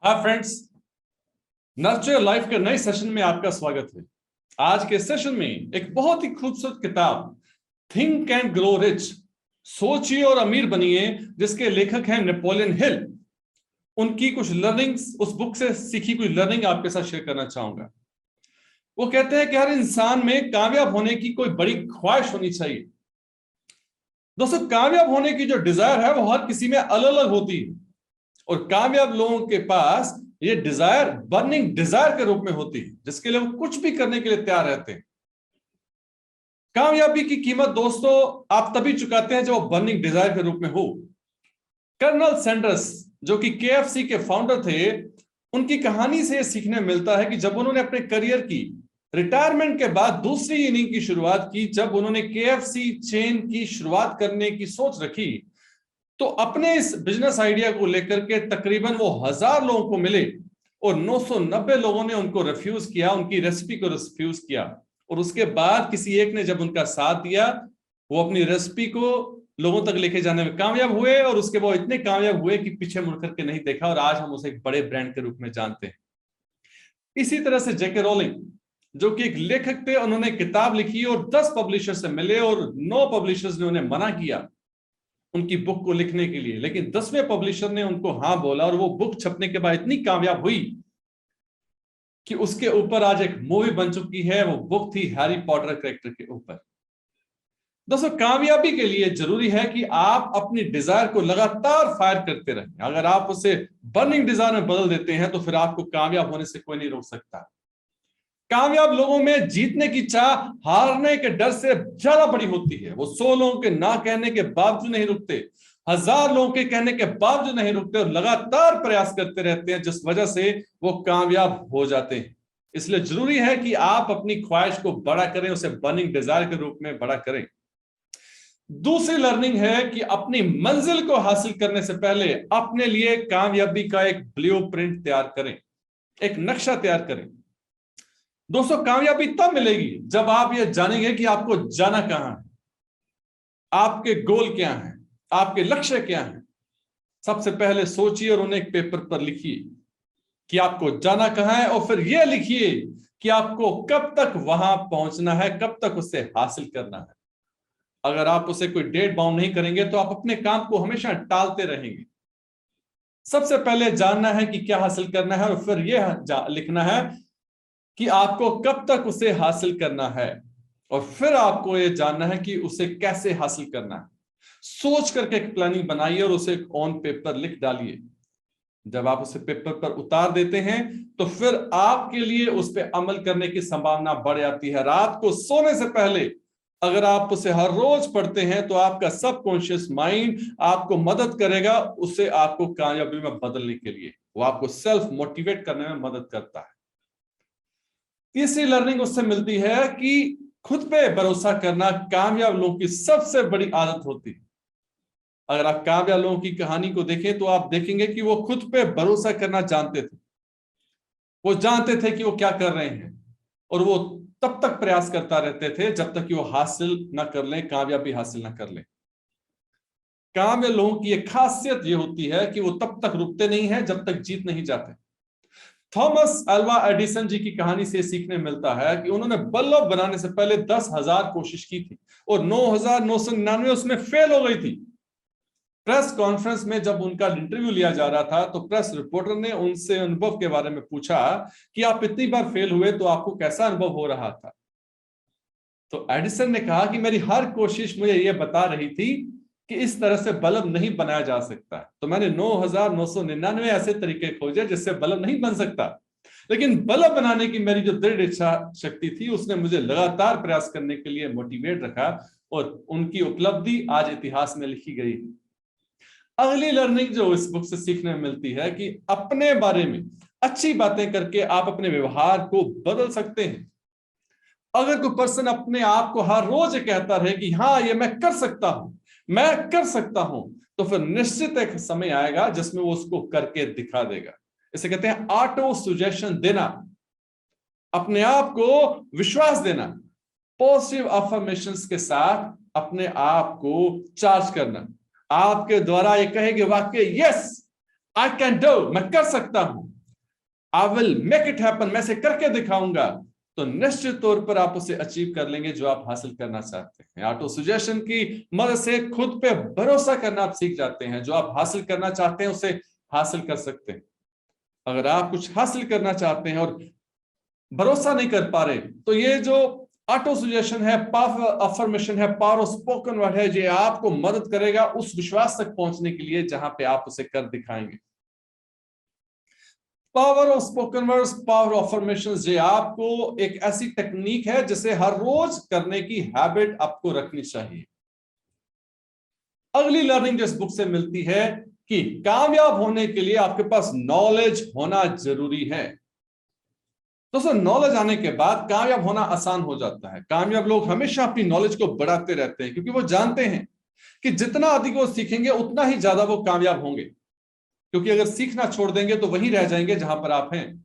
Hi friends, nurture life के नए session में आपका स्वागत है। आज के सेशन में एक बहुत ही खूबसूरत किताब थिंक एंड ग्रो रिच, सोचिए और अमीर बनिए, जिसके लेखक हैं नेपोलियन हिल। उनकी कुछ लर्निंग्स, उस बुक से सीखी कुछ लर्निंग आपके साथ शेयर करना चाहूंगा। वो कहते हैं कि हर इंसान में कामयाब होने की कोई बड़ी ख्वाहिश होनी चाहिए। दोस्तों, कामयाब होने की जो डिजायर है वो हर किसी में अलग अलग होती है, और कामयाब लोगों के पास ये डिजायर बर्निंग डिजायर के रूप में होती है, जिसके लिए वो कुछ भी करने के लिए तैयार रहते हैं। कामयाबी की कीमत दोस्तों आप तभी चुकाते हैं जब वो बर्निंग डिजायर के रूप में हो। कर्नल सैंडर्स, जो कि केएफसी के फाउंडर थे, उनकी कहानी से सीखने मिलता है कि जब उन्होंने अपने करियर की रिटायरमेंट के बाद दूसरी इनिंग की शुरुआत की, जब उन्होंने केएफसी चेन की शुरुआत करने की सोच रखी, तो अपने इस बिजनेस आइडिया को लेकर के तकरीबन वो 1000 लोगों को मिले और 990 लोगों ने उनको रिफ्यूज किया, उनकी रेसिपी को रिफ्यूज किया। और उसके बाद किसी एक ने जब उनका साथ दिया, वो अपनी रेसिपी को लोगों तक लेके जाने में कामयाब हुए, और उसके बाद इतने कामयाब हुए कि पीछे मुड़ करके नहीं देखा, और आज हम उसे एक बड़े ब्रांड के रूप में जानते हैं। इसी तरह से जेके रोलिंग, जो कि एक लेखक थे, उन्होंने किताब लिखी और 10 पब्लिशर से मिले और 9 पब्लिशर्स ने उन्हें मना किया उनकी बुक को लिखने के लिए, लेकिन 10वें पब्लिशर ने उनको हाँ बोला, और वो बुक छपने के बाद इतनी कामयाब हुई कि उसके ऊपर आज एक मूवी बन चुकी है। वो बुक थी हैरी पॉटर कैरेक्टर के ऊपर। दोस्तों, कामयाबी के लिए जरूरी है कि आप अपनी डिजायर को लगातार फायर करते रहें। अगर आप उसे बर्निंग डिजायर में बदल देते हैं तो फिर आपको कामयाब होने से कोई नहीं रोक सकता। कामयाब लोगों में जीतने की चाह हारने के डर से ज्यादा बड़ी होती है। वो 100 लोगों के ना कहने के बावजूद नहीं रुकते, 1000 लोगों के कहने के बावजूद नहीं रुकते, और लगातार प्रयास करते रहते हैं, जिस वजह से वो कामयाब हो जाते हैं। इसलिए जरूरी है कि आप अपनी ख्वाहिश को बड़ा करें, उसे बर्निंग डिजायर के रूप में बड़ा करें। दूसरी लर्निंग है कि अपनी मंजिल को हासिल करने से पहले अपने लिए कामयाबी का एक ब्लूप्रिंट तैयार करें, एक नक्शा तैयार करें। दोस्तों, कामयाबी तब मिलेगी जब आप ये जानेंगे कि आपको जाना कहां है, आपके गोल क्या हैं, आपके लक्ष्य क्या हैं। सबसे पहले सोचिए और उन्हें एक पेपर पर लिखिए कि आपको जाना कहां है, और फिर यह लिखिए कि आपको कब तक वहां पहुंचना है, कब तक उसे हासिल करना है। अगर आप उसे कोई डेट बाउंड नहीं करेंगे तो आप अपने काम को हमेशा टालते रहेंगे। सबसे पहले जानना है कि क्या हासिल करना है, और फिर यह लिखना है कि आपको कब तक उसे हासिल करना है, और फिर आपको यह जानना है कि उसे कैसे हासिल करना है। सोच करके एक प्लानिंग बनाइए और उसे ऑन पेपर लिख डालिए। जब आप उसे पेपर पर उतार देते हैं तो फिर आपके लिए उस पर अमल करने की संभावना बढ़ जाती है। रात को सोने से पहले अगर आप उसे हर रोज पढ़ते हैं तो आपका सबकॉन्शियस माइंड आपको मदद करेगा, उसे आपको कामयाबी में बदलने के लिए। वो आपको सेल्फ मोटिवेट करने में मदद करता है। तीसरी लर्निंग उससे मिलती है कि खुद पे भरोसा करना कामयाब लोगों की सबसे बड़ी आदत होती है। अगर आप कामयाब लोगों की कहानी को देखें तो आप देखेंगे कि वो खुद पे भरोसा करना जानते थे। वो जानते थे कि वो क्या कर रहे हैं, और वो तब तक प्रयास करता रहते थे जब तक कि वो हासिल ना कर लें, कामयाबी हासिल ना कर लें। कामयाब लोगों की एक खासियत ये होती है कि वो तब तक रुकते नहीं है जब तक जीत नहीं जाते। थॉमस अल्वा एडिसन जी की कहानी से सीखने मिलता है कि उन्होंने बल्ब बनाने से पहले 10,000 कोशिश की थी और 9,999 उसमें फेल हो गई थी। प्रेस कॉन्फ्रेंस में जब उनका इंटरव्यू लिया जा रहा था तो प्रेस रिपोर्टर ने उनसे अनुभव के बारे में पूछा कि आप इतनी बार फेल हुए तो आपको कैसा अनुभव हो रहा था। तो एडिसन ने कहा कि मेरी हर कोशिश मुझे यह बता रही थी कि इस तरह से बल्ब नहीं बनाया जा सकता, तो मैंने 9,999 ऐसे तरीके खोजे जिससे बल्ब नहीं बन सकता। लेकिन बल्ब बनाने की मेरी जो दृढ़ इच्छा शक्ति थी उसने मुझे लगातार प्रयास करने के लिए मोटिवेट रखा, और उनकी उपलब्धि आज इतिहास में लिखी गई है। अगली लर्निंग जो इस बुक से सीखने में मिलती है कि अपने बारे में अच्छी बातें करके आप अपने व्यवहार को बदल सकते हैं। अगर कोई पर्सन अपने आप को हर रोज कहता रहे कि हाँ ये मैं कर सकता हूं, मैं कर सकता हूं, तो फिर निश्चित एक समय आएगा जिसमें वो उसको करके दिखा देगा। इसे कहते हैं ऑटो सुजेशन देना, अपने आप को विश्वास देना, पॉजिटिव अफर्मेशंस के साथ अपने आप को चार्ज करना। आपके द्वारा ये कहेंगे वाक्य, यस आई कैन डू, मैं कर सकता हूं, I will make it happen, मैं से करके दिखाऊंगा, तो निश्चित तौर पर आप उसे अचीव कर लेंगे जो आप हासिल करना चाहते हैं। ऑटो सजेशन की मदद से खुद पे भरोसा करना आप सीख जाते हैं। जो आप हासिल करना चाहते हैं उसे हासिल कर सकते हैं। अगर आप कुछ हासिल करना चाहते हैं और भरोसा नहीं कर पा रहे, तो ये जो ऑटो सजेशन है, पावर अफर्मेशन है, पावर ऑफ स्पोकन वर्ड है, ये आपको मदद करेगा उस विश्वास तक पहुंचने के लिए जहां पे आप उसे कर दिखाएंगे। Power of spoken words, power of affirmations, ये आपको एक ऐसी टेक्निक है जिसे हर रोज करने की हैबिट आपको रखनी चाहिए। अगली लर्निंग जो इस बुक से मिलती है कि कामयाब होने के लिए आपके पास नॉलेज होना जरूरी है। दोस्तों, नॉलेज आने के बाद कामयाब होना आसान हो जाता है। कामयाब लोग हमेशा अपनी नॉलेज को बढ़ाते रहते हैं, क्योंकि वो जानते हैं कि जितना अधिक वो सीखेंगे उतना ही ज्यादा वो कामयाब होंगे। क्योंकि अगर सीखना छोड़ देंगे तो वहीं रह जाएंगे जहां पर आप हैं।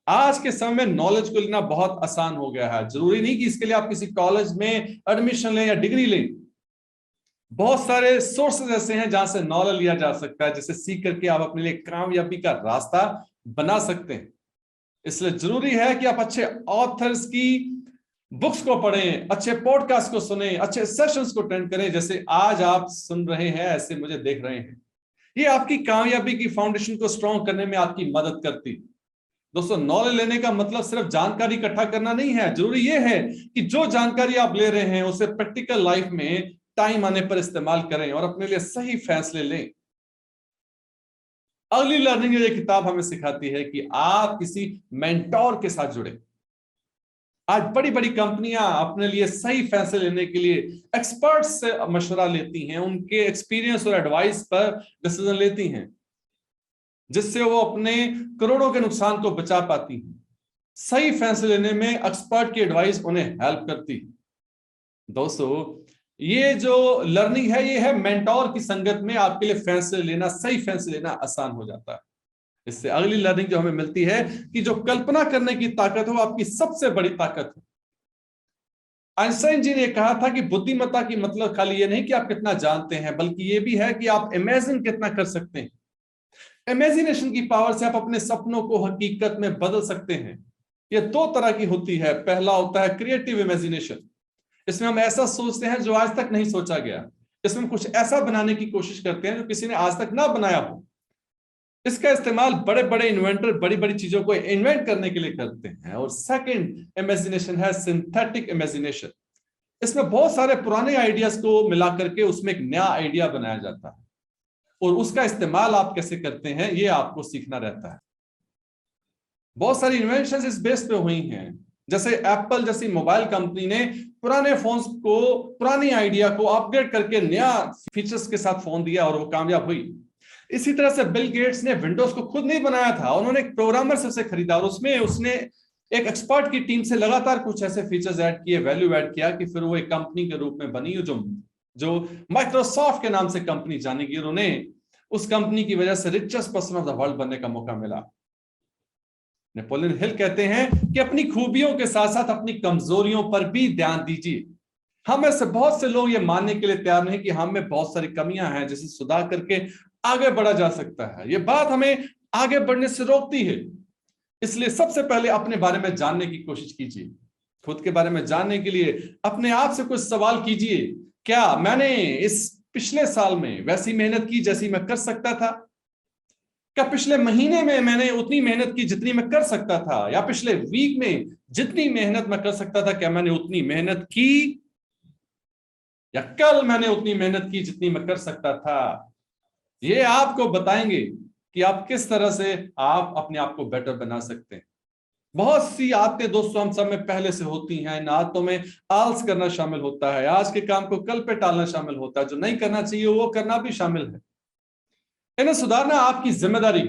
आज के समय में नॉलेज को लेना बहुत आसान हो गया है। जरूरी नहीं कि इसके लिए आप किसी कॉलेज में एडमिशन लें या डिग्री लें। बहुत सारे सोर्सेज ऐसे हैं जहां से नॉलेज लिया जा सकता है, जिसे सीख करके आप अपने लिए कामयाबी का रास्ता बना सकते हैं। इसलिए जरूरी है कि आप अच्छे ऑथर्स की बुक्स को पढ़ें, अच्छे पॉडकास्ट को सुने, अच्छे सेशंस को अटेंड करें, जैसे आज आप सुन रहे हैं, ऐसे मुझे देख रहे हैं। ये आपकी कामयाबी की फाउंडेशन को स्ट्रॉन्ग करने में आपकी मदद करती। दोस्तों, नॉलेज लेने का मतलब सिर्फ जानकारी इकट्ठा करना नहीं है। जरूरी यह है कि जो जानकारी आप ले रहे हैं उसे प्रैक्टिकल लाइफ में टाइम आने पर इस्तेमाल करें और अपने लिए सही फैसले लें। अगली लर्निंग ये किताब हमें सिखाती है कि आप किसी मेंटोर के साथ जुड़े। आज बड़ी बड़ी कंपनियां अपने लिए सही फैसले लेने के लिए एक्सपर्ट्स से मशवरा लेती हैं, उनके एक्सपीरियंस और एडवाइस पर डिसीजन लेती हैं, जिससे वो अपने करोड़ों के नुकसान को बचा पाती हैं। सही फैसले लेने में एक्सपर्ट की एडवाइस उन्हें हेल्प करती है। दोस्तों, ये जो लर्निंग है, ये है मेंटोर की संगत में आपके लिए फैसले लेना, सही फैसले लेना आसान हो जाता है। इससे अगली लर्निंग जो हमें मिलती है कि जो कल्पना करने की ताकत हो आपकी सबसे बड़ी ताकत है। आइंस्टाइन जी ने कहा था कि बुद्धिमत्ता की मतलब खाली ये नहीं कि आप कितना जानते हैं, बल्कि ये भी है कि आप इमेजिन कितना कर सकते हैं। इमेजिनेशन की पावर से आप अपने सपनों को हकीकत में बदल सकते हैं। ये दो तरह की होती है। पहला होता है क्रिएटिव इमेजिनेशन। इसमें हम ऐसा सोचते हैं जो आज तक नहीं सोचा गया। इसमें कुछ ऐसा बनाने की कोशिश करते हैं जो किसी ने आज तक ना बनाया हो। इसका इस्तेमाल बड़े बड़े इन्वेंटर बड़ी बड़ी चीजों को इन्वेंट करने के लिए करते हैं। और सेकंड इमेजिनेशन है सिंथेटिक इमेजिनेशन। इसमें बहुत सारे पुराने आइडियाज को मिला करके उसमें एक नया आइडिया बनाया जाता है, और उसका इस्तेमाल आप कैसे करते हैं ये आपको सीखना रहता है। बहुत सारी इन्वेंशन इस बेस पे हुई हैं। जैसे एप्पल जैसी मोबाइल कंपनी ने पुराने फोन्स को, पुरानी आइडिया को अपग्रेड करके नया फीचर्स के साथ फोन दिया और वो कामयाब हुई। इसी तरह से बिल गेट्स ने विंडोज को खुद नहीं बनाया था, उन्होंने एक प्रोग्रामर से उसे खरीदा और उसमें उसने एक एक्सपर्ट की टीम से लगातार कुछ ऐसे फीचर्स ऐड किए, वैल्यू ऐड किया कि फिर वो एक कंपनी के रूप में बनी जो माइक्रोसॉफ्ट के नाम से कंपनी जानी गई। उन्होंने उस कंपनी की वजह से richest person of the world बनने का मौका मिला। नेपोलियन हिल कहते हैं कि अपनी खूबियों के साथ साथ अपनी कमजोरियों पर भी ध्यान दीजिए। हम में से बहुत से लोग ये मानने के लिए तैयार नहीं कि हम में बहुत सारी कमियां हैं जिसे सुधार करके आगे बढ़ा जा सकता है। ये बात हमें आगे बढ़ने से रोकती है। इसलिए सबसे पहले अपने बारे में जानने की कोशिश कीजिए। खुद के बारे में जानने के लिए अपने आप से कुछ सवाल कीजिए। क्या मैंने इस पिछले साल में वैसी मेहनत की जैसी मैं कर सकता था? क्या पिछले महीने में मैंने उतनी मेहनत की जितनी मैं कर सकता था? या पिछले वीक में जितनी मेहनत मैं कर सकता था, क्या मैंने उतनी मेहनत की? या कल मैंने उतनी मेहनत की जितनी मैं कर सकता था? ये आपको बताएंगे कि आप किस तरह से आप अपने आप को बेटर बना सकते हैं। बहुत सी आदतें दोस्तों हम सब में पहले से होती हैं। इन आदतों में आलस करना शामिल होता है, आज के काम को कल पे टालना शामिल होता है, जो नहीं करना चाहिए वो करना भी शामिल है। इन्हें सुधारना आपकी जिम्मेदारी।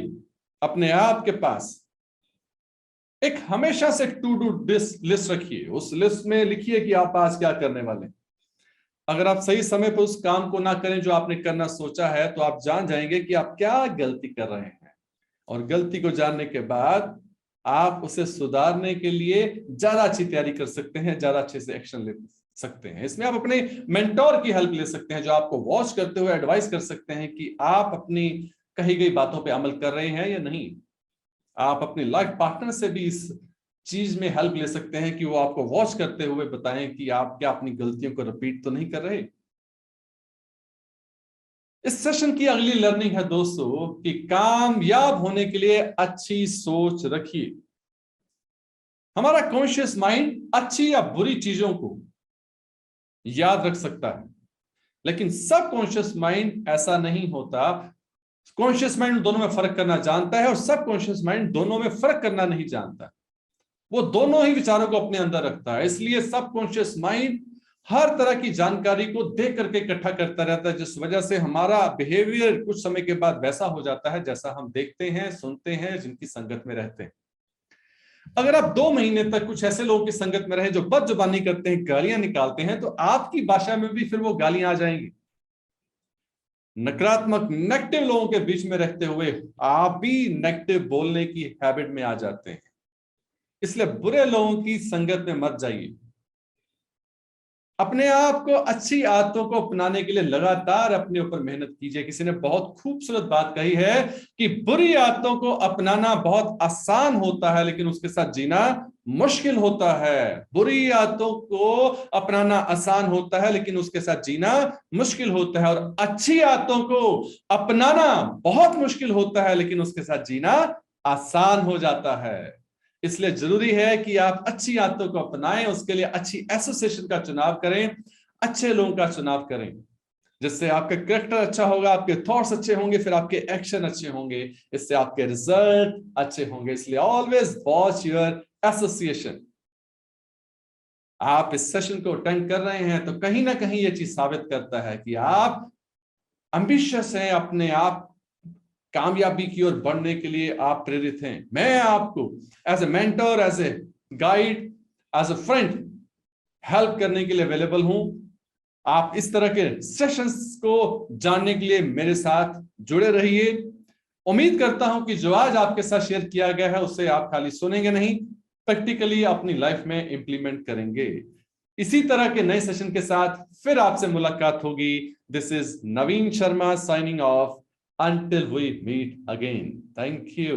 अपने आप के पास एक हमेशा से टू डू लिस्ट रखिए। उस लिस्ट में लिखिए कि आप आज क्या करने वाले। अगर आप सही समय पर उस काम को ना करें जो आपने करना सोचा है, तो आप जान जाएंगे कि आप क्या गलती कर रहे हैं, और गलती को जानने के बाद आप उसे सुधारने के लिए ज्यादा अच्छी तैयारी कर सकते हैं, ज्यादा अच्छे से एक्शन ले सकते हैं। इसमें आप अपने मेंटोर की हेल्प ले सकते हैं, जो आपको वॉच करते हुए एडवाइस कर सकते हैं कि आप अपनी कही गई बातों पे अमल कर रहे हैं या नहीं। आप अपनी लाइफ पार्टनर से भी इस चीज में हेल्प ले सकते हैं कि वो आपको वॉच करते हुए बताएं कि आप क्या अपनी गलतियों को रिपीट तो नहीं कर रहे। इस सेशन की अगली लर्निंग है दोस्तों कि कामयाब होने के लिए अच्छी सोच रखिए। हमारा कॉन्शियस माइंड अच्छी या बुरी चीजों को याद रख सकता है, लेकिन सब कॉन्शियस माइंड ऐसा नहीं होता। कॉन्शियस माइंड दोनों में फर्क करना जानता है और सब कॉन्शियस माइंड दोनों में फर्क करना नहीं जानता। वो दोनों ही विचारों को अपने अंदर रखता है। इसलिए सब कॉन्शियस माइंड हर तरह की जानकारी को देख करके इकट्ठा करता रहता है, जिस वजह से हमारा बिहेवियर कुछ समय के बाद वैसा हो जाता है जैसा हम देखते हैं, सुनते हैं, जिनकी संगत में रहते हैं। अगर आप 2 महीने तक कुछ ऐसे लोगों की संगत में रहे जो बदजुबानी करते हैं, गालियां निकालते हैं, तो आपकी भाषा में भी फिर वो गालियां आ जाएंगी। नकारात्मक नेगेटिव लोगों के बीच में रहते हुए आप भी नेगेटिव बोलने की हैबिट में आ जाते हैं। इसलिए बुरे लोगों की संगत में मत जाइए। अपने आप को अच्छी आदतों को अपनाने के लिए लगातार अपने ऊपर मेहनत कीजिए। किसी ने बहुत खूबसूरत बात कही है कि बुरी आदतों को अपनाना बहुत आसान होता है, लेकिन उसके साथ जीना मुश्किल होता है। बुरी आदतों को अपनाना आसान होता है, लेकिन उसके साथ जीना मुश्किल होता है। और अच्छी आदतों को अपनाना बहुत मुश्किल होता है, लेकिन उसके साथ जीना आसान हो जाता है। इसलिए जरूरी है कि आप अच्छी आदतों को अपनाएं। उसके लिए अच्छी एसोसिएशन का चुनाव करें, अच्छे लोगों का चुनाव करें, जिससे आपका कैरेक्टर अच्छा होगा, आपके थॉट्स अच्छे होंगे, फिर आपके एक्शन अच्छे होंगे, इससे आपके रिजल्ट अच्छे होंगे। इसलिए ऑलवेज वॉच योर एसोसिएशन। आप इस सेशन को अटेंड कर रहे हैं तो कहीं ना कहीं यह चीज साबित करता है कि आप एम्बिशियस हैं, अपने आप कामयाबी की ओर बढ़ने के लिए आप प्रेरित हैं। मैं आपको as a mentor, as a guide, as a friend help करने के लिए अवेलेबल हूं। आप इस तरह के सेशंस को जानने के लिए मेरे साथ जुड़े रहिए। उम्मीद करता हूं कि जो आज आपके साथ शेयर किया गया है उसे आप खाली सुनेंगे नहीं, प्रैक्टिकली अपनी लाइफ में इंप्लीमेंट करेंगे। इसी तरह के नए सेशन के साथ फिर आपसे मुलाकात होगी। This is Naveen Sharma signing off until we meet again. Thank you.